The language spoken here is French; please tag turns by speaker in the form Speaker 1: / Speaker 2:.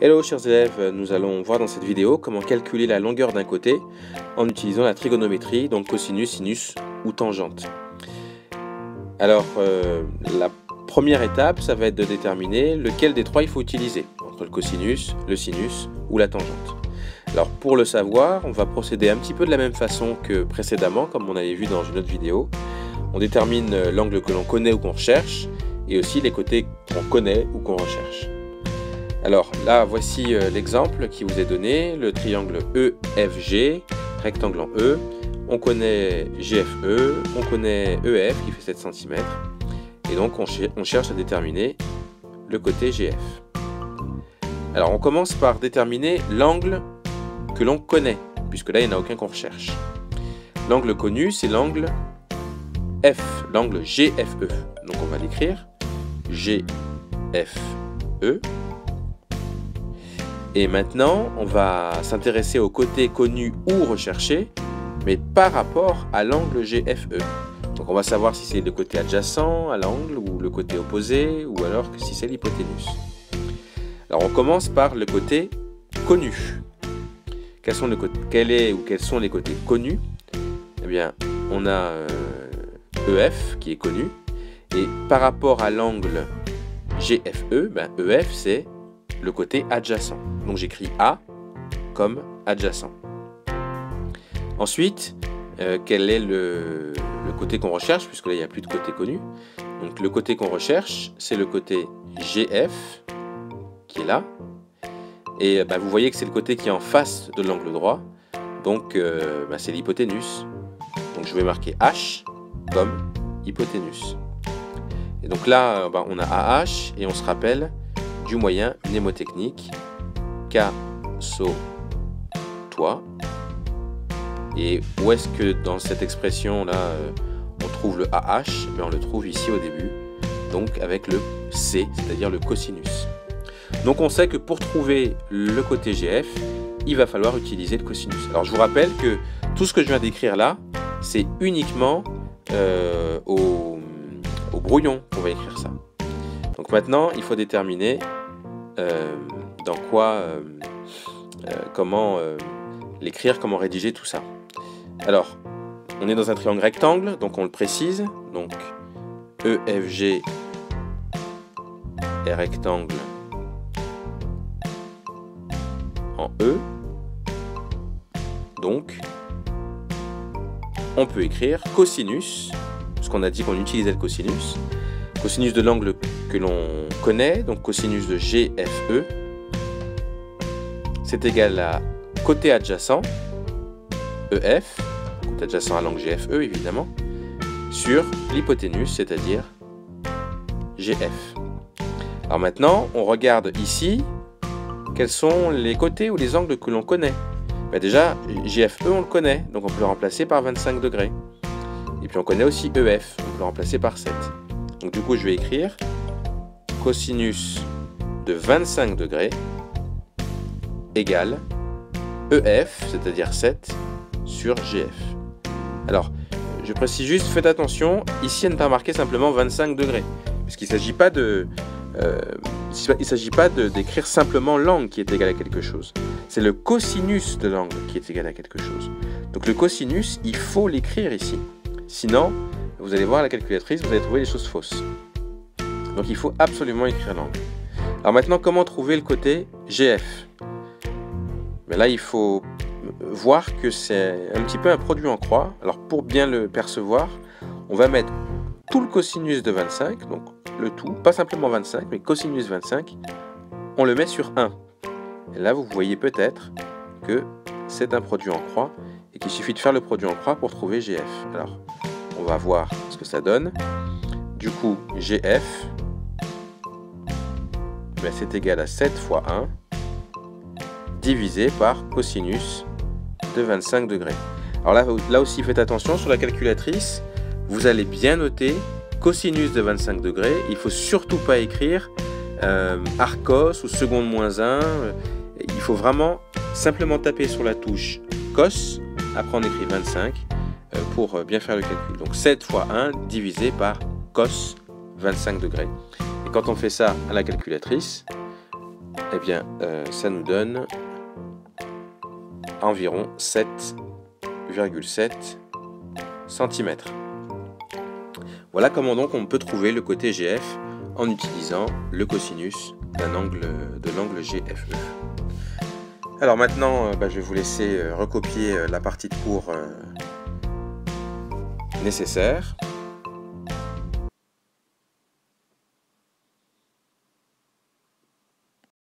Speaker 1: Hello chers élèves, nous allons voir dans cette vidéo comment calculer la longueur d'un côté en utilisant la trigonométrie, donc cosinus, sinus ou tangente. Alors la première étape, ça va être de déterminer lequel des trois il faut utiliser, entre le cosinus, le sinus ou la tangente. Alors pour le savoir, on va procéder un petit peu de la même façon que précédemment, comme on avait vu dans une autre vidéo. On détermine l'angle que l'on connaît ou qu'on recherche, et aussi les côtés qu'on connaît ou qu'on recherche. Alors là, voici l'exemple qui vous est donné, le triangle EFG, rectangle en E. On connaît GFE, on connaît EF qui fait 7 cm. Et donc on cherche à déterminer le côté GF. Alors on commence par déterminer l'angle que l'on connaît, puisque là il n'y en a aucun qu'on recherche. L'angle connu, c'est l'angle F, l'angle GFE. Donc on va l'écrire GFE. Et maintenant, on va s'intéresser au côté connu ou recherché, mais par rapport à l'angle GFE. Donc on va savoir si c'est le côté adjacent à l'angle, ou le côté opposé, ou alors si c'est l'hypoténuse. Alors on commence par le côté connu. Quels sont les côtés connus? Eh bien, on a EF qui est connu, et par rapport à l'angle GFE, EF c'est le côté adjacent. Donc j'écris A comme adjacent. Ensuite, quel est le côté qu'on recherche, puisque là il n'y a plus de côté connu. Donc le côté qu'on recherche, c'est le côté GF, qui est là. Et vous voyez que c'est le côté qui est en face de l'angle droit. Donc c'est l'hypoténuse. Donc je vais marquer H comme hypoténuse. Et donc là, on a AH, et on se rappelle du moyen mnémotechnique casse-toi. Et où est-ce que dans cette expression là on trouve le AH? On le trouve ici au début, donc avec le C, c'est-à-dire le cosinus. Donc on sait que pour trouver le côté GF, il va falloir utiliser le cosinus. Alors je vous rappelle que tout ce que je viens d'écrire là, c'est uniquement au brouillon qu'on va écrire ça. Donc maintenant il faut déterminer comment l'écrire, comment rédiger tout ça. Alors, on est dans un triangle rectangle, donc on le précise. Donc, EFG est rectangle en E. Donc, on peut écrire cosinus, parce qu'on a dit qu'on utilisait le cosinus. Cosinus de l'angle que l'on connaît, donc cosinus de GFE, c'est égal à côté adjacent, EF, côté adjacent à l'angle GFE évidemment, sur l'hypoténuse, c'est-à-dire GF. Alors maintenant, on regarde ici, quels sont les côtés ou les angles que l'on connaît. Déjà, GFE on le connaît, donc on peut le remplacer par 25 degrés. Et puis on connaît aussi EF, on peut le remplacer par 7. Donc du coup, je vais écrire cosinus de 25 degrés égale EF, c'est-à-dire 7, sur GF. Alors, je précise juste, faites attention, ici à ne pas marquer simplement 25 degrés, parce qu'il ne s'agit pas d'écrire simplement l'angle qui est égal à quelque chose. C'est le cosinus de l'angle qui est égal à quelque chose. Donc le cosinus, il faut l'écrire ici. Sinon, vous allez voir la calculatrice, vous allez trouver les choses fausses. Donc il faut absolument écrire l'angle. Alors maintenant, comment trouver le côté GF? Là, il faut voir que c'est un petit peu un produit en croix. Alors pour bien le percevoir, on va mettre tout le cosinus de 25, donc le tout, pas simplement 25, mais cosinus 25, on le met sur 1. Et là, vous voyez peut-être que c'est un produit en croix et qu'il suffit de faire le produit en croix pour trouver GF. Alors, on va voir ce que ça donne. Du coup, GF, c'est égal à 7 fois 1, divisé par cosinus de 25 degrés. Alors là aussi, faites attention sur la calculatrice, vous allez bien noter cosinus de 25 degrés. Il ne faut surtout pas écrire arcos ou seconde moins 1. Il faut vraiment simplement taper sur la touche cos, après on écrit 25 pour bien faire le calcul. Donc 7 fois 1 divisé par cos 25 degrés. Et quand on fait ça à la calculatrice, eh bien, ça nous donne environ 7,7 cm. Voilà comment donc on peut trouver le côté GF en utilisant le cosinus de l'angle GFE. Alors maintenant, je vais vous laisser recopier la partie de cours nécessaire.